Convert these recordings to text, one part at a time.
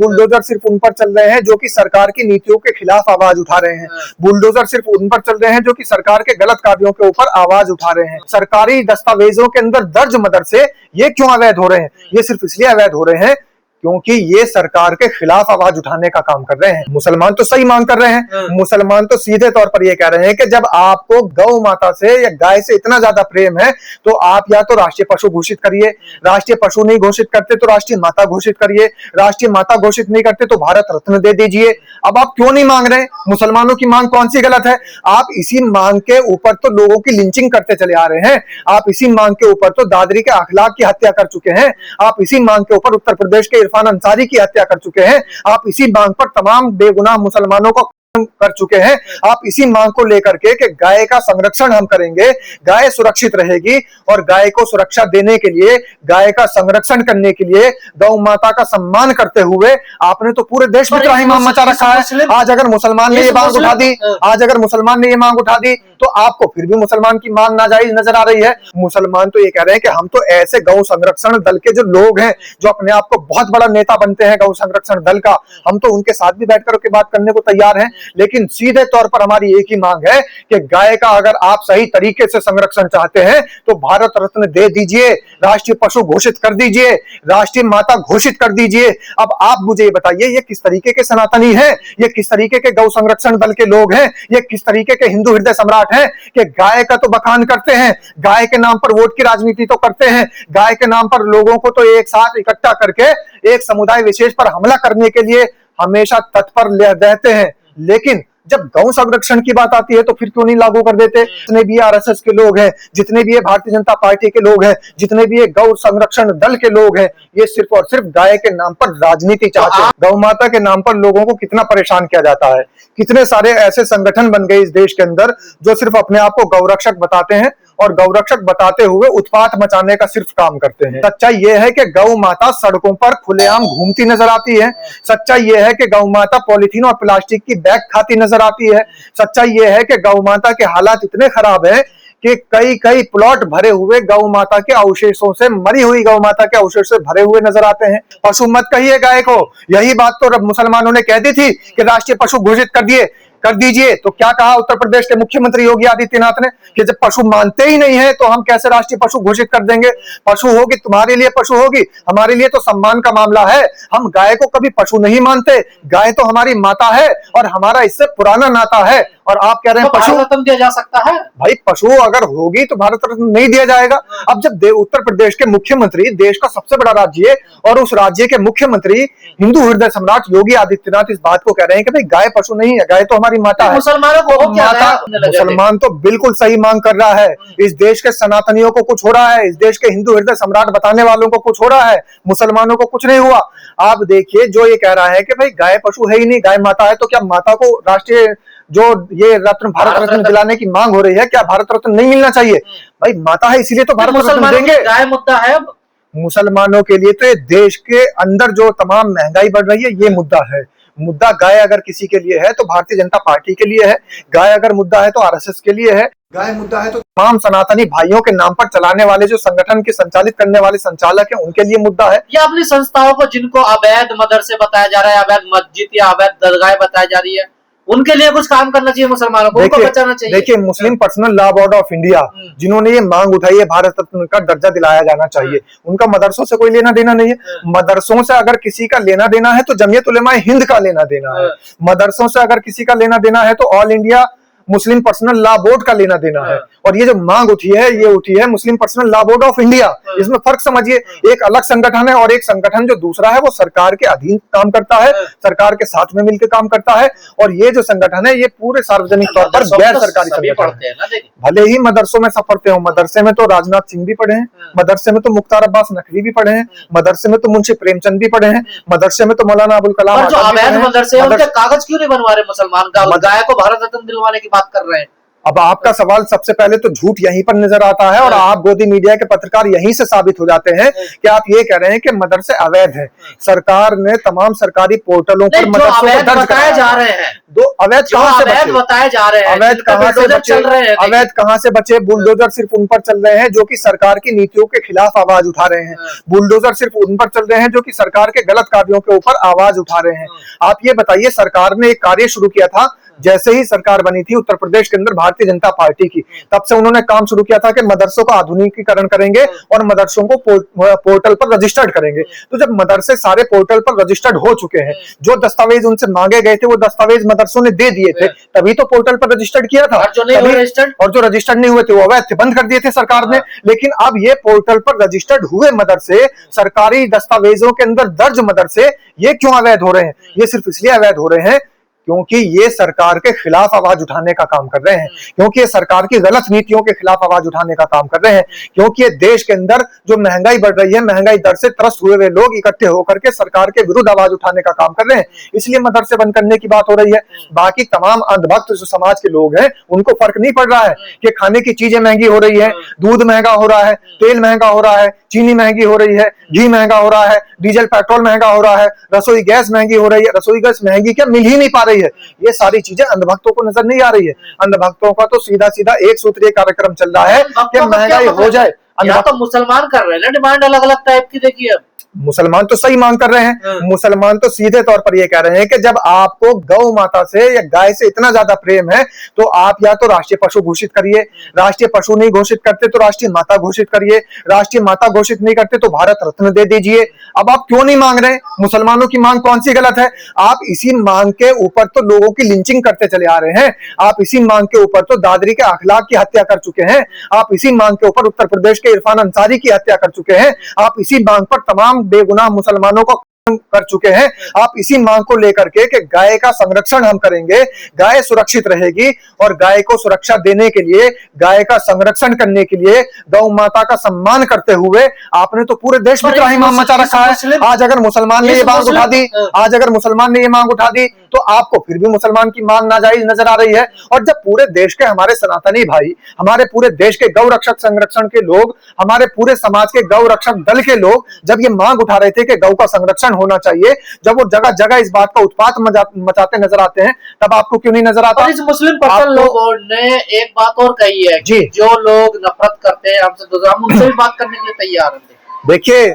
Bulldozer सिर्फ उन पर चल रहे हैं जो कि सरकार की नीतियों के खिलाफ आवाज उठा रहे हैं। बुलडोजर सिर्फ उन पर चल रहे हैं जो कि सरकार के गलत कार्यों के ऊपर आवाज उठा रहे हैं। सरकारी दस्तावेजों के अंदर दर्ज मदरसे ये क्यों अवैध हो रहे हैं? ये सिर्फ इसलिए अवैध हो रहे हैं क्योंकि ये सरकार के खिलाफ आवाज उठाने का काम कर रहे हैं। मुसलमान तो सही मांग कर रहे हैं। मुसलमान तो सीधे तौर पर ये कह रहे हैं कि जब आपको गौ माता से या गाय से इतना ज्यादा प्रेम है तो आप या तो राष्ट्रीय पशु घोषित करिए, राष्ट्रीय पशु नहीं घोषित करते तो राष्ट्रीय माता घोषित करिए, राष्ट्रीय माता घोषित नहीं करते तो भारत रत्न दे दीजिए। अब आप क्यों नहीं मांग रहे? मुसलमानों की मांग कौन सी गलत है? आप इसी मांग के ऊपर तो लोगों की लिंचिंग करते चले आ रहे हैं। आप इसी मांग के ऊपर तो दादरी के अखलाक की हत्या कर चुके हैं। आप इसी मांग के ऊपर उत्तर प्रदेश के इरफान अंसारी की हत्या कर चुके हैं। आप इसी मांग पर तमाम बेगुनाह मुसलमानों को कर चुके हैं। आप इसी मांग को लेकर के कि गाय का संरक्षण हम करेंगे, गाय सुरक्षित रहेगी, और गाय को सुरक्षा देने के लिए, गाय का संरक्षण करने के लिए, गौ माता का सम्मान करते हुए आपने तो पूरे देश में त्राहिमाम मचा रखा है। आज अगर मुसलमान ने ये मांग उठा दी, आज अगर मुसलमान ने ये मांग उठा दी तो आपको फिर भी मुसलमान की मांग नाजायज नजर आ रही है। मुसलमान तो ये कह रहे हैं कि हम तो ऐसे गौ संरक्षण दल के जो लोग हैं, जो अपने आप को बहुत बड़ा नेता बनते हैं गौ संरक्षण दल का, हम तो उनके साथ भी बैठकर के बात करने को तैयार हैं। लेकिन सीधे तौर पर हमारी एक ही मांग है कि गाय का अगर आप सही तरीके से संरक्षण चाहते हैं तो भारत रत्न दे दीजिए, राष्ट्रीय पशु घोषित कर दीजिए, राष्ट्रीय माता घोषित कर दीजिए। अब आप मुझे ये बताइए, ये किस तरीके के सनातनी हैं? ये किस तरीके के गौ संरक्षण दल के लोग हैं? ये किस तरीके के हिंदू हृदय सम्राट हैं कि गाय का तो बखान करते हैं, गाय के नाम पर वोट की राजनीति तो करते हैं, गाय के नाम पर लोगों को तो एक साथ इकट्ठा करके एक समुदाय विशेष पर हमला करने के लिए हमेशा तत्पर रहते हैं। लेकिन जब गौ संरक्षण की बात आती है तो फिर क्यों नहीं लागू कर देते? जितने भी आरएसएस के लोग हैं, जितने भी भारतीय जनता पार्टी के लोग हैं, जितने भी गौ संरक्षण दल के लोग हैं, ये सिर्फ और सिर्फ गाय के नाम पर राजनीति चाहते हैं। गौ माता के नाम पर लोगों को कितना परेशान किया जाता है। कितने सारे ऐसे संगठन बन गए इस देश के अंदर जो सिर्फ अपने आप को गौरक्षक बताते हैं और गौरक्षक बताते हुए उत्पात मचाने का सिर्फ काम करते हैं। सच्चाई यह है कि गौ माता सड़कों पर खुलेआम घूमती नजर आती है। सच्चाई यह है कि गौ माता पॉलिथीन और प्लास्टिक की बैग खाती नजर आती है। सच्चाई यह है कि गौ माता के हालात इतने खराब हैं कि कई कई प्लॉट भरे हुए गौ माता के अवशेषों से, मरी हुई गौ माता के अवशेष से भरे हुए नजर आते हैं। पशु मत कहिए गाय को। यही बात तो मुसलमानों ने कह दी थी कि राष्ट्रीय पशु घोषित कर दीजिए। तो क्या कहा उत्तर प्रदेश के मुख्यमंत्री योगी आदित्यनाथ ने कि जब पशु मानते ही नहीं है तो हम कैसे राष्ट्रीय पशु घोषित कर देंगे? पशु होगी तुम्हारे लिए, पशु होगी हमारे लिए तो सम्मान का मामला है। हम गाय को कभी पशु नहीं मानते। गाय तो हमारी माता है और हमारा इससे पुराना नाता है। और आप कह रहे हैं पशु रत्न दिया जा सकता है? भाई पशु अगर होगी तो भारत रत्न नहीं दिया जाएगा। अब जब उत्तर प्रदेश के मुख्यमंत्री, देश का सबसे बड़ा राज्य और उस राज्य के मुख्यमंत्री हिंदू हृदय सम्राट योगी आदित्यनाथ इस बात को कह रहे हैं कि भाई गाय पशु नहीं है, गाय तो हमारी माता है। मुसलमानों को मुसलमान तो बिल्कुल सही मांग कर रहा है। इस देश के सनातनियों को कुछ हो रहा है, इस देश के हिंदू हृदय सम्राट बताने वालों को कुछ हो रहा है, मुसलमानों को कुछ नहीं हुआ। आप देखिए, जो ये कह रहा है कि भाई गाय पशु है ही नहीं, गाय माता है, तो क्या माता को राष्ट्रीय जो ये रत्न, भारत रत्न दिलाने की मांग हो रही है, क्या भारत रत्न नहीं मिलना चाहिए? भाई माता है इसीलिए तो भारत रत्न देंगे। गाय मुद्दा है अब मुसलमानों के लिए तो ये देश के अंदर जो तमाम महंगाई बढ़ रही है, ये मुद्दा है। मुद्दा गाय अगर किसी के लिए है तो भारतीय जनता पार्टी के लिए है। गाय अगर मुद्दा है तो आरएसएस के लिए है। गाय मुद्दा है तो तमाम सनातनी भाइयों के नाम पर चलाने वाले जो संगठन के संचालित करने वाले संचालक हैं, उनके लिए मुद्दा है। या अपनी संस्थाओं को जिनको अवैध मदरसे बताया जा रहा है, अवैध मस्जिद या अवैध दरगाह बताई जा रही है, उनके लिए कुछ काम करना चाहिए मुसलमानों को, उनको बचाना चाहिए। देखिए, Muslim personal law board of India जिन्होंने ये मांग उठाई है भारत रत्न का दर्जा दिलाया जाना चाहिए, उनका मदरसों से कोई लेना देना नहीं है। मदरसों से अगर किसी का लेना देना है तो जमीयत उलेमा हिंद का लेना देना है। मदरसों से अगर किसी का लेना देना है तो all India Muslim personal law board का लेना देना है। और ये जो मांग उठी है, ये उठी है Muslim personal law board of India. इसमें फर्क समझिए, एक अलग संगठन है और एक संगठन जो दूसरा है वो सरकार के अधीन काम करता है, सरकार के साथ में मिलकर काम करता है। और ये जो संगठन है ये पूरे सार्वजनिक तौर पर गैर सरकारी संगठन है। भले ही मदरसों में सब पढ़ते हो, मदरसे में तो राजनाथ सिंह भी पढ़े हैं, मदरसे में तो मुख्तार अब्बास नकवी भी पढ़े हैं, मदरसे में तो मुंशी प्रेमचंद भी पढ़े हैं, मदरसे में तो मौलाना अबुल कलाम आजाद भी पढ़े हैं। मदरसे उनके कागज क्यों नहीं बनवा रहे मुसलमान? गाय को भारत रत्न दिलवाने की बात कर रहे हैं। अब आपका सवाल सबसे पहले तो झूठ यहीं पर नजर आता है और आप गोदी मीडिया के पत्रकार यहीं से साबित हो जाते हैं कि आप ये कह रहे हैं कि मदरसे अवैध है। सरकार ने तमाम सरकारी पोर्टलों पर मदरसों को दर्ज बताए जा रहे हैं, दो अवैध कहां से बचे? बताए जा रहे हैं, अवैध कहां से बचे? अवैध कहां से बचे? बुलडोजर सिर्फ उन पर चल रहे हैं जो कि सरकार की नीतियों के खिलाफ आवाज उठा रहे हैं। बुलडोजर सिर्फ उन पर चल रहे हैं जो कि सरकार के गलत कार्यों के ऊपर आवाज उठा रहे हैं। आप ये बताइए, सरकार ने एक कार्य शुरू किया था जैसे ही सरकार बनी थी उत्तर प्रदेश के अंदर भारतीय जनता पार्टी की, तब से उन्होंने काम शुरू किया था कि मदरसों का आधुनिकीकरण करेंगे और मदरसों को पोर्टल पर रजिस्टर्ड करेंगे। तो जब मदरसे सारे पोर्टल पर रजिस्टर्ड हो चुके हैं, जो दस्तावेज उनसे मांगे गए थे वो दस्तावेज मदरसों ने दे दिए थे, तभी तो पोर्टल पर रजिस्टर्ड किया था। और जो रजिस्टर्ड नहीं हुए थे वो अवैध थे, बंद कर दिए थे सरकार ने। लेकिन अब ये पोर्टल पर रजिस्टर्ड हुए मदरसे, सरकारी दस्तावेजों के अंदर दर्ज मदरसे, ये क्यों अवैध हो रहे हैं? ये सिर्फ इसलिए अवैध हो रहे हैं क्योंकि ये सरकार के खिलाफ आवाज उठाने का काम कर रहे हैं, क्योंकि ये सरकार की गलत नीतियों के खिलाफ आवाज उठाने का काम कर रहे हैं, क्योंकि ये देश के अंदर जो महंगाई बढ़ रही है, महंगाई दर से त्रस्त हुए हुए लोग इकट्ठे होकर के सरकार के विरुद्ध आवाज उठाने का काम कर रहे हैं। इसलिए मदरसे बंद करने की बात हो रही है। बाकी तमाम अंधभक्त जो समाज के लोग हैं उनको फर्क नहीं पड़ रहा है कि खाने की चीजें महंगी हो रही है, दूध महंगा हो रहा है, तेल महंगा हो रहा है, चीनी महंगी हो रही है, घी महंगा हो रहा है, डीजल पेट्रोल महंगा हो रहा है, रसोई गैस महंगी हो रही है। रसोई गैस महंगी क्या, मिल ही नहीं पा रही है। ये सारी चीजें अंधभक्तों को नजर नहीं आ रही है। अंधभक्तों का तो सीधा सीधा एक सूत्रीय कार्यक्रम चल रहा है कि महंगाई हो जाए। तो मुसलमान कर रहे हैं ना डिमांड अलग अलग टाइप की। देखिए मुसलमान तो सही मांग कर रहे हैं। मुसलमान तो सीधे तौर पर ये कह रहे हैं कि जब आपको गौ माता से या गाय से इतना ज्यादा प्रेम है तो आप या तो राष्ट्रीय पशु घोषित करिए, राष्ट्रीय पशु नहीं घोषित करते तो राष्ट्रीय माता घोषित करिए, राष्ट्रीय माता घोषित नहीं करते तो भारत रत्न दे दीजिए। अब आप क्यों नहीं मांग रहे? मुसलमानों की मांग कौन सी गलत है? आप इसी मांग के ऊपर तो लोगों की लिंचिंग करते चले आ रहे हैं। आप इसी मांग के ऊपर तो दादरी के अखलाक की हत्या कर चुके हैं। आप इसी मांग के ऊपर उत्तर प्रदेश के इरफान अंसारी की हत्या कर चुके हैं। आप इसी मांग पर तमाम बेगुनाह मुसलमानों को कर चुके हैं। आप इसी मांग को लेकर के कि गाय का संरक्षण हम करेंगे, गाय सुरक्षित रहेगी, और गाय को सुरक्षा देने के लिए, गाय का संरक्षण करने के लिए, गौ माता का सम्मान करते हुए आपने तो पूरे देश में त्राहिमाम मचा रखा है। आज अगर मुसलमान ने ये मांग उठा दी, आज अगर मुसलमान ने ये मांग उठा दी तो आपको फिर भी मुसलमान की मांग नाजायज नजर आ रही है। और जब पूरे देश के हमारे सनातनी भाई, हमारे पूरे देश के गौ रक्षक संरक्षण के लोग, हमारे पूरे समाज के गौ रक्षक दल के लोग जब ये मांग उठा रहे थे कि गौ का संरक्षण होना चाहिए, जब वो जगह जगह इस बात का उत्पात मचाते नजर आते हैं, तब आपको क्यों नहीं नजर आता? इस मुस्लिम पर्सन लोगों ने एक बात और कही है कि जो लोग नफरत करते हैं हमसे, हम उनसे भी बात करने के लिए तैयार हैं। देखिए,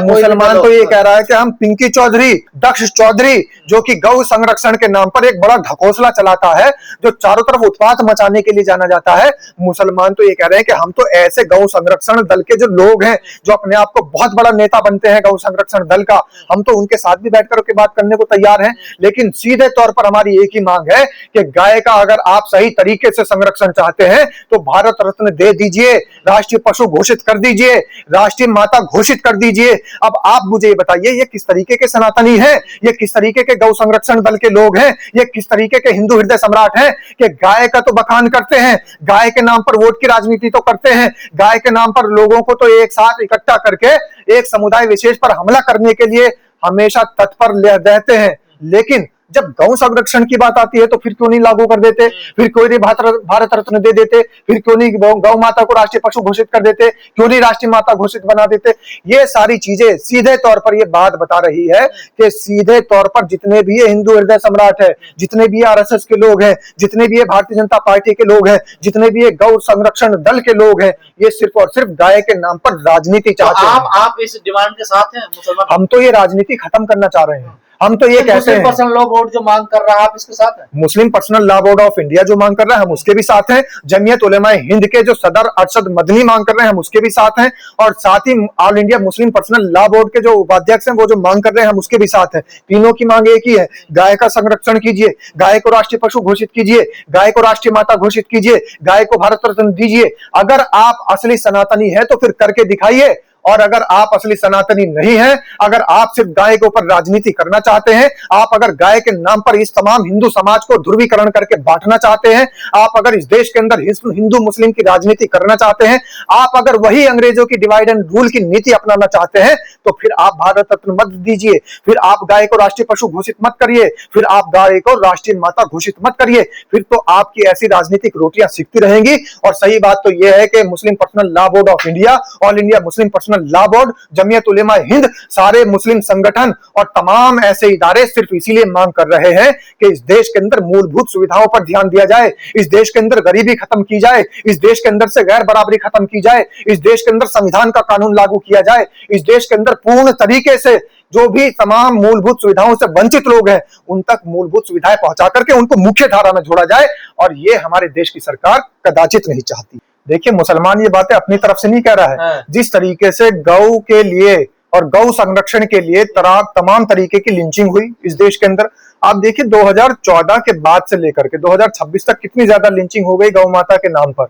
मुसलमान तो ये कह रहा है कि हम पिंकी चौधरी, दक्ष चौधरी, जो कि गौ संरक्षण के नाम पर एक बड़ा ढकोसला चलाता है, जो चारों तरफ उत्पात मचाने के लिए जाना जाता है, मुसलमान तो ये कह रहे हैं कि हम तो ऐसे गौ संरक्षण दल के जो लोग हैं, जो अपने आप को बहुत बड़ा नेता बनते हैं गौ संरक्षण दल का, हम तो उनके साथ भी बैठकर के बात करने को तैयार हैं। लेकिन सीधे तौर पर हमारी एक ही मांग है कि गाय का अगर आप सही तरीके से संरक्षण चाहते हैं तो भारत रत्न दे दीजिए, राष्ट्रीय पशु घोषित कर दीजिए, राष्ट्रीय माता घोषित कर दीजिए। अब आप मुझे ये बताइए, ये किस तरीके के सनातनी हैं? ये किस तरीके के गौ संरक्षण दल के लोग हैं? ये किस तरीके के हिंदू हृदय सम्राट हैं कि गाय का तो बखान करते हैं, गाय के नाम पर वोट की राजनीति तो करते हैं, गाय के नाम पर लोगों को तो एक साथ इकट्ठा करके एक समुदाय विशेष पर हमला करने के लिए हमेशा तत्पर रहते हैं। लेकिन जब गौ संरक्षण की बात आती है तो फिर क्यों नहीं लागू कर देते? फिर क्यों नहीं भारत रत्न दे देते? फिर क्यों नहीं गौ माता को राष्ट्रीय पशु घोषित कर देते? क्यों नहीं राष्ट्रीय माता घोषित बना देते? ये सारी चीजें सीधे तौर पर ये बात बता रही है कि सीधे तौर पर जितने भी ये हिंदू हृदय सम्राट है, जितने भी आरएसएस के लोग हैं, जितने भी ये भारतीय जनता पार्टी के लोग हैं, जितने भी ये गौ संरक्षण दल के लोग हैं, ये सिर्फ और सिर्फ गाय के नाम पर राजनीति चाहते हैं। आप इस डिमांड के साथ हैं मुसलमान? हम तो ये राजनीति खत्म करना चाह रहे हैं। हम तो ये कहते हैं पर्सनल लॉ बोर्ड जो मांग कर रहा है आप इसके साथ हैं? Muslim personal law board of India जो मांग कर रहा है हम उसके भी साथ हैं। जमीयत उलेमाए हिंद के जो सदर अरशद मदनी मांग कर रहे हैं हम उसके भी साथ हैं। और साथ ही all India Muslim personal law board के जो उपाध्यक्ष हैं वो जो मांग कर रहे हैं हम उसके भी साथ हैं। तीनों की मांग एक ही है, गाय का संरक्षण कीजिए, गाय को राष्ट्रीय पशु घोषित कीजिए, गाय को राष्ट्रीय माता घोषित कीजिए, गाय को भारत रत्न दीजिए। अगर आप असली सनातनी है तो फिर करके दिखाइए और अगर आप असली सनातनी नहीं हैं, अगर आप सिर्फ गाय के ऊपर राजनीति करना चाहते हैं, आप अगर गाय के नाम पर इस तमाम हिंदू समाज को ध्रुवीकरण करके बांटना चाहते हैं, आप अगर इस देश के अंदर हिंदू मुस्लिम की राजनीति करना चाहते हैं, आप अगर वही अंग्रेजों की डिवाइड एंड रूल की नीति अपनाना चाहते हैं, तो फिर आप भारत रत्न मत दीजिए, फिर आप गाय को राष्ट्रीय पशु घोषित मत करिए, फिर आप गाय को राष्ट्रीय माता घोषित मत करिए। फिर तो आपकी ऐसी राजनीतिक रोटियां सिकती रहेंगी। और सही बात तो यह है कि Muslim personal law board of India, all India Muslim personal law board, Jamiat Ulema Hind, सारे मुस्लिम संगठन और तमाम ऐसे इदारे सिर्फ इसीलिए मांग कर रहे हैं कि इस देश के अंदर मूलभूत सुविधाओं पर ध्यान दिया जाए, इस देश के अंदर गरीबी खत्म की जाए, इस देश के अंदर से गैर बराबरी खत्म की जाए, इस देश के अंदर संविधान का कानून लागू किया जाए, इस देश के अंदर पूर्ण तरीके से जो भी तमाम मूलभूत सुविधाओं से वंचित लोग हैं उन तक मूलभूत सुविधाएं पहुंचा करके उनको मुख्य धारा में जोड़ा जाए। और ये हमारे देश की सरकार कदाचित नहीं चाहती। देखिए, मुसलमान ये बातें अपनी तरफ से नहीं कह रहा है। जिस तरीके से गौ के लिए और गौ संरक्षण के लिए तमाम तरीके की लिंचिंग हुई इस देश के अंदर, आप देखिए 2014 के बाद से लेकर के 2026 तक कितनी ज्यादा लिंचिंग हो गई गौ माता के नाम पर।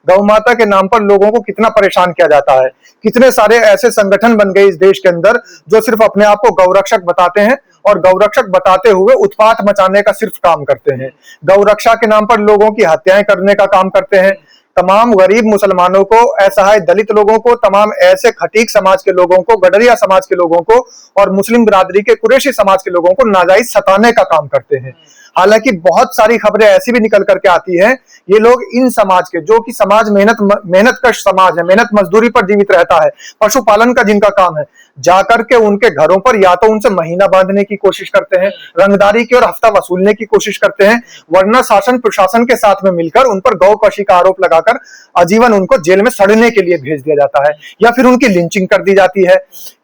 गौ माता के नाम पर लोगों को कितना परेशान किया जाता है। कितने सारे ऐसे संगठन बन गए इस देश के अंदर जो सिर्फ अपने आप को गौरक्षक बताते हैं और गौरक्षक बताते हुए उत्पात मचाने का सिर्फ काम करते हैं। गौरक्षा के नाम पर लोगों की हत्याएं करने का काम करते हैं। तमाम गरीब मुसलमानों को, असहाय दलित लोगों को, तमाम ऐसे खटीक समाज के लोगों को, गडरिया समाज के लोगों को और मुस्लिम बिरादरी के कुरैशी समाज के लोगों को नाजायज सताने का काम करते हैं। हालांकि बहुत सारी खबरें ऐसी भी निकल करके आती हैं, ये लोग इन समाज के, जो कि समाज मेहनतकश समाज है, मेहनत मजदूरी पर जीवित रहता है, पशुपालन का जिनका काम है, जाकर के उनके घरों पर या तो उनसे महीना बांधने की कोशिश करते हैं, रंगदारी की और हफ्ता वसूलने की कोशिश करते हैं, वरना शासन प्रशासन के साथ में मिलकर उन पर गौकशी का आरोप लगाकर आजीवन उनको जेल में सड़ने के लिए भेज दिया जाता है या फिर उनकी लिंचिंग कर दी जाती है।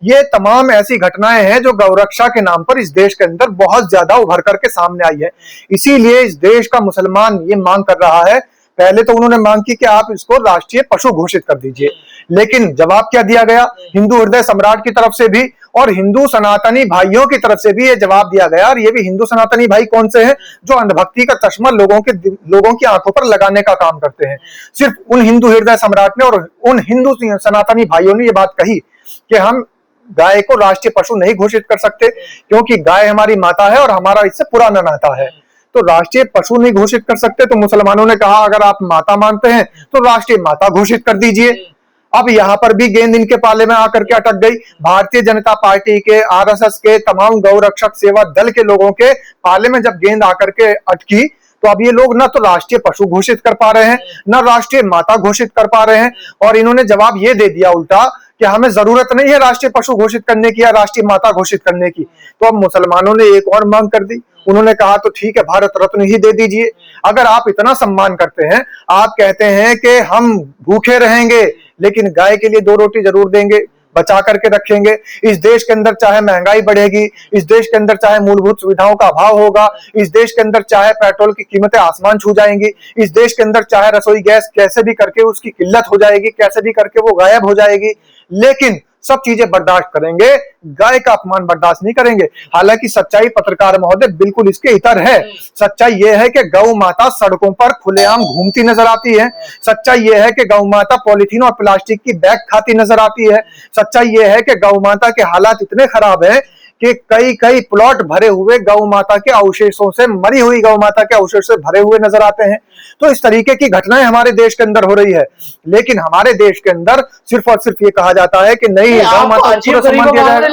ये तमाम ऐसी घटनाएं हैं जो गौरक्षा के नाम पर इस देश के अंदर बहुत ज्यादा उभर करके सामने आई है। इसीलिए इस देश का मुसलमान ये मांग कर रहा है, पहले तो उन्होंने मांग की कि आप इसको राष्ट्रीय पशु घोषित कर दीजिए, लेकिन जवाब क्या दिया गया? हिंदू हृदय सम्राट की तरफ से भी और हिंदू सनातनी भाइयों की तरफ से भी ये जवाब दिया गया। और ये भी हिंदू सनातनी भाई कौन से हैं? जो अंधभक्ति का चश्मा लोगों की आंखों पर लगाने का काम करते हैं। सिर्फ उन हिंदू हृदय सम्राट ने और उन हिंदू सनातनी भाइयों ने ये बात कही कि हम गाय को राष्ट्रीय पशु नहीं घोषित कर सकते क्योंकि गाय हमारी माता है और हमारा इससे पुराना नाता है, तो राष्ट्रीय पशु नहीं घोषित कर सकते। तो मुसलमानों ने कहा अगर आप माता मानते हैं तो राष्ट्रीय माता घोषित कर दीजिए। अब यहां पर भी गेंद इनके पाले में आकर के अटक गई। भारतीय जनता पार्टी के, आरएसएस के, तमाम गौरक्षक सेवा दल के लोगों के पाले में जब गेंद आकर के अटकी तो अब ये लोग ना तो राष्ट्रीय पशु घोषित कर पा रहे हैं, ना राष्ट्रीय माता घोषित कर पा रहे हैं, और इन्होंने जवाब ये दे दिया उल्टा कि हमें जरूरत नहीं है राष्ट्रीय पशु घोषित करने की या राष्ट्रीय माता घोषित करने की। तो अब मुसलमानों ने एक और मांग कर दी। उन्होंने कहा तो ठीक है, भारत रत्न ही दे दीजिए। अगर आप इतना सम्मान करते हैं, आप कहते हैं कि हम भूखे रहेंगे लेकिन गाय के लिए 2 रोटी जरूर देंगे, बचा करके रखेंगे। इस देश के अंदर चाहे महंगाई बढ़ेगी, इस देश के अंदर चाहे मूलभूत सुविधाओं का अभाव होगा, इस देश के अंदर चाहे पेट्रोल की कीमतें आसमान छू जाएंगी, इस देश के अंदर चाहे रसोई गैस कैसे भी करके उसकी किल्लत हो जाएगी, कैसे भी करके वो गायब हो जाएगी, लेकिन सब चीजें बर्दाश्त करेंगे, गाय का अपमान बर्दाश्त नहीं करेंगे। हालांकि सच्चाई पत्रकार महोदय बिल्कुल इसके इतर है। सच्चाई यह है कि गौ माता सड़कों पर खुलेआम घूमती नजर आती है। सच्चाई यह है कि गौ माता पॉलिथीन और प्लास्टिक की बैग खाती नजर आती है। सच्चाई यह है कि गौ माता के हालात इतने खराब हैं कि कई प्लॉट भरे हुए गौ माता के अवशेषों से, मरी हुई गौ माता के अवशेष से भरे हुए नजर आते हैं। तो इस तरीके की घटनाएं हमारे देश के अंदर हो रही है, लेकिन हमारे देश के अंदर सिर्फ और सिर्फ ये कहा जाता है कि नहीं, गौ माता को पूरा सम्मान दिया जाएगा।